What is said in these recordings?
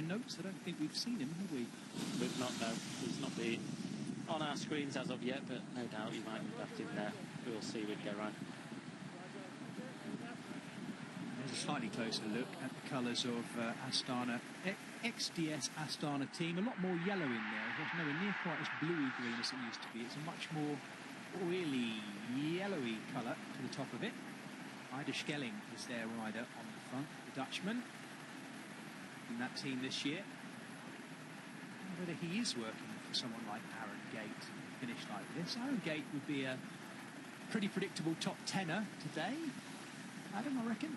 notes, I don't think we've seen him, have we? We've not, no. He's not been on our screens as of yet, but no doubt he might be back in there. We'll see with Geraint. There's a slightly closer look at the colours of Astana, XDS Astana team. A lot more yellow in there. It's nowhere near quite as bluey-green as it used to be. It's a much more oily, yellowy colour to the top of it. Ida Schelling is their rider on the front, the Dutchman, in that team this year. Whether he is working for someone like Aaron Gate to finish like this. Aaron Gate would be a pretty predictable top tenner today, Adam, I reckon.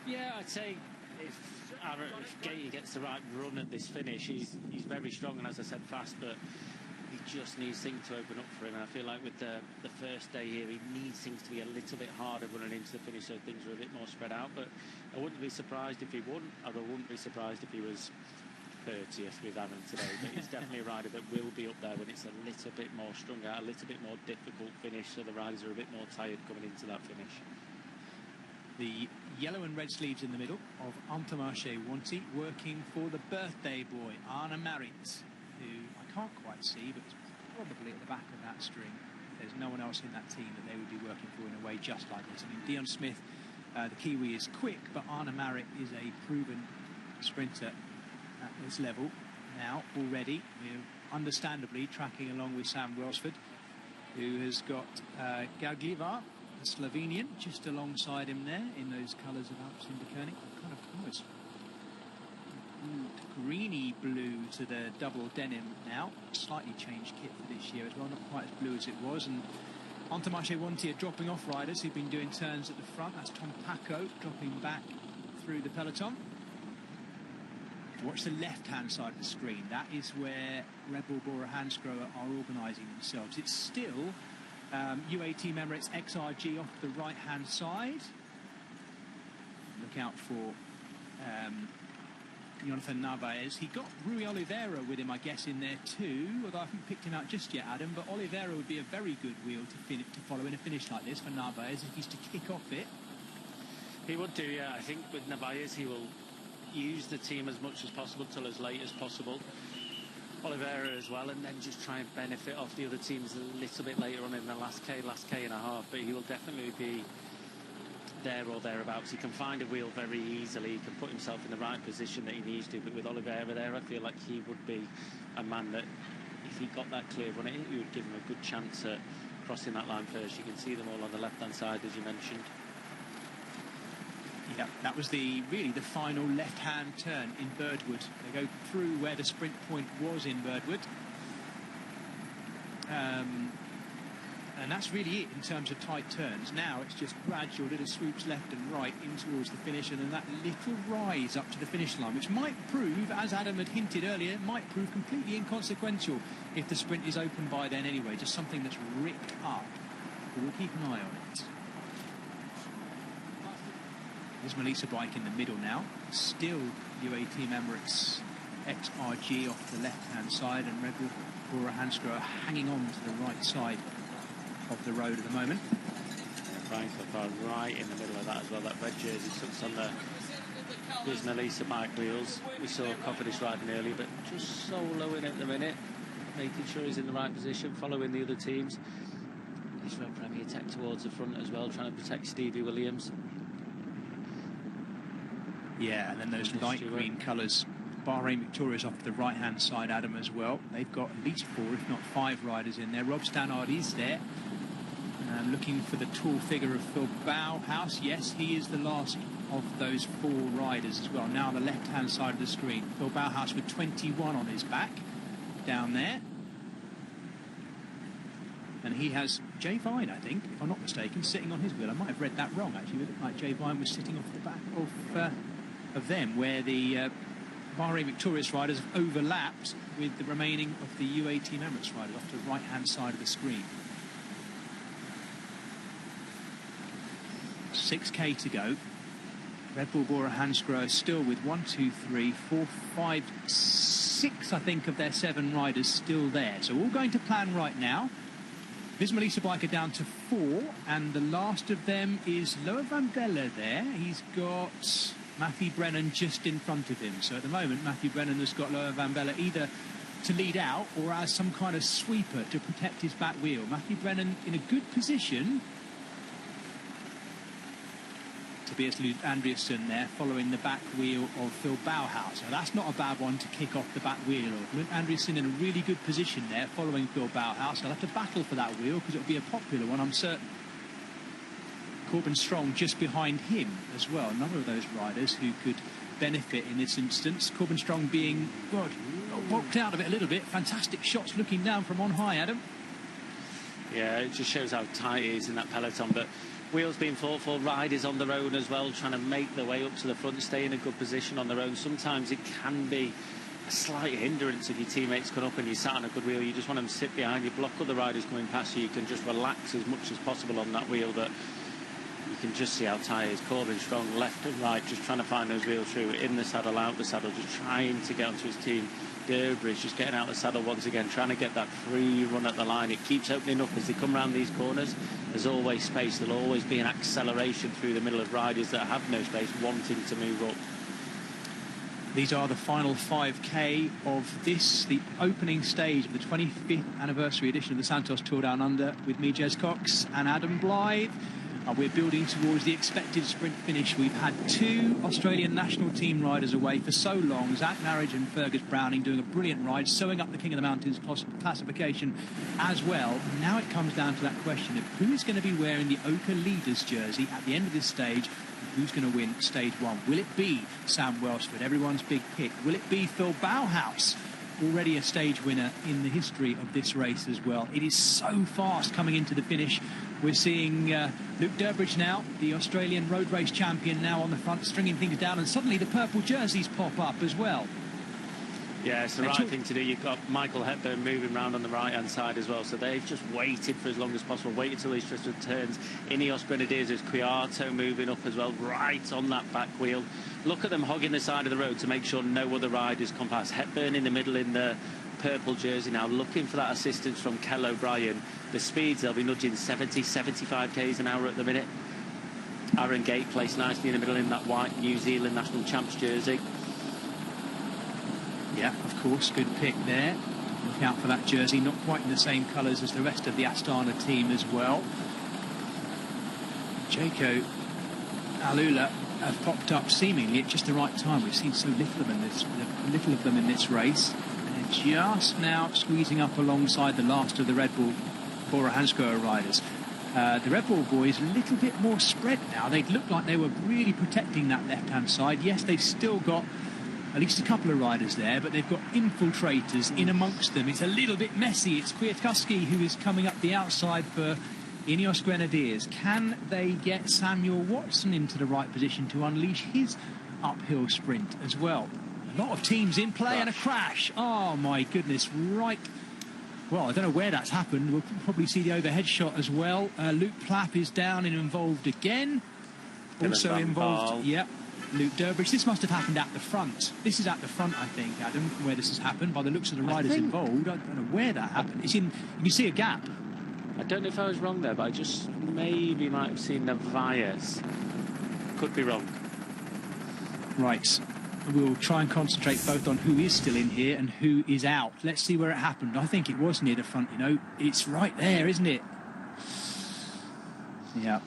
Yeah, I'd say if Gate gets the right run at this finish, he's very strong and, as I said, fast, but he just needs things to open up for him. And I feel like with the first day here, he needs things to be a little bit harder running into the finish so things are a bit more spread out. But I wouldn't be surprised if he won, or I wouldn't be surprised if he was 30th with Aaron today. But he's definitely a rider that will be up there when it's a little bit more strung out, a little bit more difficult finish, so the riders are a bit more tired coming into that finish. The yellow and red sleeves in the middle of Antomache Wanty, working for the birthday boy, Arne Marit, who I can't quite see, but is probably at the back of that string. There's no one else in that team that they would be working for in a way just like this. I mean, Dion Smith, the Kiwi, is quick, but Arne Marit is a proven sprinter at this level now already. We're understandably tracking along with Sam Welsford, who has got Gagliva, the Slovenian, just alongside him there in those colours of Alpes Inderkoning. Kind of almost greeny blue to the double denim now. Slightly changed kit for this year as well, not quite as blue as it was. And Antomache Wanty are dropping off riders who've been doing turns at the front. That's Tom Paco dropping back through the peloton. Watch the left-hand side of the screen. That is where Red Bull Bora Hansgrohe are organising themselves. It's still UAE Team Emirates XRG off the right-hand side. Look out for Jonathan Narvaez. He got Rui Oliveira with him, I guess, in there too, although I haven't picked him out just yet, Adam. But Oliveira would be a very good wheel to follow in a finish like this for Narvaez if he's to kick off it. He would do, yeah. I think with Narvaez he will use the team as much as possible till as late as possible. Oliveira as well, and then just try and benefit off the other teams a little bit later on in the last K and a half. But he will definitely be there or thereabouts. He can find a wheel very easily. He can put himself in the right position that he needs to. But with Oliveira there, I feel like he would be a man that, if he got that clear run, it would give him a good chance at crossing that line first. You can see them all on the left-hand side, as you mentioned. Yeah, that was really the final left-hand turn in Birdwood. They go through where the sprint point was in Birdwood. And that's really it in terms of tight turns. Now it's just gradual little swoops left and right in towards the finish, and then that little rise up to the finish line, which might prove, as Adam had hinted earlier, might prove completely inconsequential if the sprint is open by then anyway. Just something that's ripped up. But we'll keep an eye on it. There's Melissa Bike in the middle now. Still UAE Team Emirates XRG off the left-hand side, and Red Bull Bora Hansgrohe hanging on to the right side of the road at the moment. Yeah, Brian Clifford right in the middle of that as well. That red jersey sits on his Melissa Bike wheels. We saw Cofidis riding earlier, but just soloing at the minute, making sure he's in the right position, following the other teams. Israel Premier Tech towards the front as well, trying to protect Stevie Williams. Yeah, and then those light green colours. Bahrain Victoria's off to the right-hand side, Adam, as well. They've got at least 4, if not 5 riders in there. Rob Stannard is there. Looking for the tall figure of Phil Bauhaus. Yes, he is the last of those 4 riders as well. Now on the left-hand side of the screen. Phil Bauhaus with 21 on his back down there. And he has Jay Vine, I think, if I'm not mistaken, sitting on his wheel. I might have read that wrong, actually. It looked like Jay Vine was sitting off the back of them, where the Bahrain Victorious riders have overlapped with the remaining of the UAE Team Emirates riders off to the right-hand side of the screen. 6K to go. Red Bull Bora Hansgrohe still with 1, 2, 3, 4, 5, 6, I think, of their 7 riders still there. So all going to plan right now. Visma Lease Bike are down to 4, and the last of them is Loa van Velle there. He's got Matthew Brennan just in front of him. So at the moment, Matthew Brennan has got Loa Van Belle either to lead out or as some kind of sweeper to protect his back wheel. Matthew Brennan in a good position. Tobias Lund Andriesson there following the back wheel of Phil Bauhaus. So that's not a bad one to kick off the back wheel of. Lund Andriesson in a really good position there following Phil Bauhaus. I'll have to battle for that wheel because it'll be a popular one, I'm certain. Corbin Strong just behind him as well. Another of those riders who could benefit in this instance. Corbin Strong being, God, walked out of it a little bit. Fantastic shots looking down from on high, Adam. Yeah, it just shows how tight it is in that peloton. But wheels being fought for, riders on their own as well, trying to make their way up to the front, stay in a good position on their own. Sometimes it can be a slight hindrance if your teammates come up and you're sat on a good wheel. You just want them to sit behind you, block other riders coming past you. You can just relax as much as possible on that wheel. But you can just see how tight it is. Corbin Strong, left and right, just trying to find those wheels through, in the saddle, out the saddle, just trying to get onto his team. Durbridge just getting out the saddle once again, trying to get that free run at the line. It keeps opening up as they come around these corners. There's always space. There'll always be an acceleration through the middle of riders that have no space, wanting to move up. These are the final 5K of this, the opening stage of the 25th anniversary edition of the Santos Tour Down Under, with me, Jez Cox, and Adam Blythe. We're building towards the expected sprint finish. We've had two Australian national team riders away for so long. Zach Narridge and Fergus Browning doing a brilliant ride, sewing up the King of the Mountains classification as well. Now it comes down to that question of who is going to be wearing the Oka leaders jersey at the end of this stage. Who's going to win stage one? Will it be Sam Welsford, everyone's big pick? Will it be Phil Bauhaus, already a stage winner in the history of this race as well? It is so fast coming into the finish. We're seeing Luke Durbridge now, the Australian road race champion, now on the front, stringing things down, and suddenly the purple jerseys pop up as well. Yeah, it's the right thing to do. You've got Michael Hepburn moving round on the right-hand side as well, so they've just waited for as long as possible, waited till these just turns. Ineos Grenadiers, there's Quiato moving up as well, right on that back wheel. Look at them hogging the side of the road to make sure no other riders come past. Hepburn in the middle in the purple jersey now, looking for that assistance from Kell O'Brien. The speeds, they'll be nudging 70, 75 k's an hour at the minute. Aaron Gate placed nicely in the middle in that white New Zealand national champs jersey. Yeah, of course, good pick there. Look out for that jersey, not quite in the same colours as the rest of the Astana team as well. Jaco Alula have popped up seemingly at just the right time. We've seen so little of them in this race. They're just now squeezing up alongside the last of the Red Bull Bora Hansgrohe riders. The Red Bull boys a little bit more spread now. They look like they were really protecting that left-hand side. Yes, they've still got at least a couple of riders there, but they've got infiltrators in amongst them. It's a little bit messy. It's Kwiatkowski who is coming up the outside for Ineos Grenadiers. Can they get Samuel Watson into the right position to unleash his uphill sprint as well? A lot of teams in play and a crash. Oh, my goodness, right. Well, I don't know where that's happened. We'll probably see the overhead shot as well. Luke Plapp is down and involved again. Also involved, yeah, Luke Durbridge. This must have happened at the front. This is at the front, I think, Adam, where this has happened, by the looks of the riders involved. I don't know where that happened. It's in, you can see a gap. I don't know if I was wrong there, but I just maybe might have seen Narvaez. Could be wrong. Right. We'll try and concentrate both on who is still in here and who is out. Let's see where it happened. I think it was near the front, you know. It's right there, isn't it? Yeah.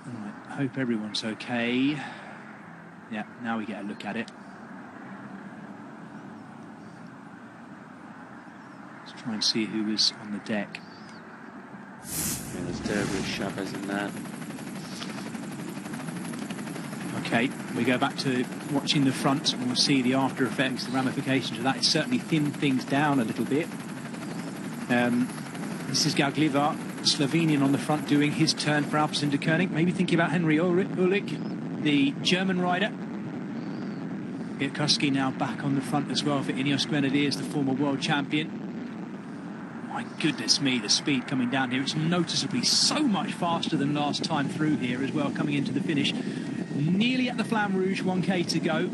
Right. I hope everyone's okay. Yeah, now we get a look at it. Let's try and see who is on the deck. Yeah, there's Durbridge, Chavez in there. Okay, we go back to watching the front and we'll see the after effects, the ramifications of that. It's certainly thinned things down a little bit. This is Gagliva, Slovenian on the front, doing his turn for Alpecin-Deceuninck. Maybe thinking about Henry Ulrich, the German rider. Kwiatkowski now back on the front as well for Ineos Grenadiers, the former world champion. My goodness me, the speed coming down here. It's noticeably so much faster than last time through here as well, coming into the finish. Nearly at the Flamme Rouge, 1k to go.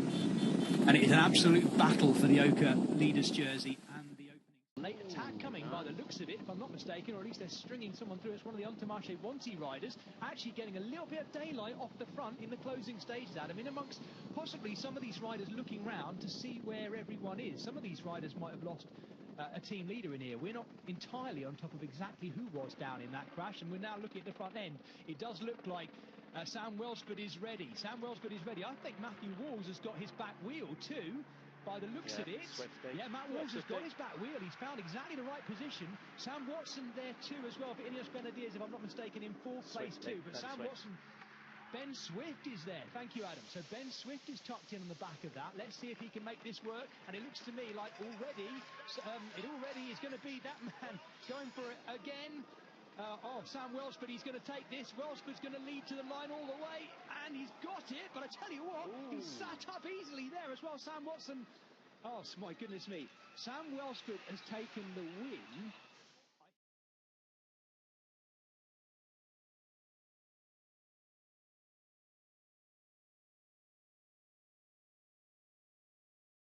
And it is an absolute battle for the Oka leaders jersey and the opening. Late attack coming by the the looks of it, if I'm not mistaken, or at least they're stringing someone through. It's one of the Intermarché Wanty riders, actually getting a little bit of daylight off the front in the closing stages, Adam, in amongst possibly some of these riders looking round to see where everyone is. Some of these riders might have lost a team leader in here. We're not entirely on top of exactly who was down in that crash, and we're now looking at the front end. It does look like Sam Welsford is ready. Sam Welsford is ready. I think Matthew Walls has got his back wheel too, by the looks of it. Swifty. Yeah, Matt Walls has got his back wheel. He's found exactly the right position. Sam Watson there too as well for Ineos Grenadiers, if I'm not mistaken, in fourth place too. But Sam Watson... Ben Swift is there. Thank you, Adam. So Ben Swift is tucked in on the back of that. Let's see if he can make this work. And it looks to me like already, it already is going to be that man going for it again. Sam Welsford, he's going to take this. Welsford's going to lead to the line all the way. And he's got it. But I tell you what, he's sat up easily there as well. Sam Watson. Oh, my goodness me. Sam Welsford has taken the win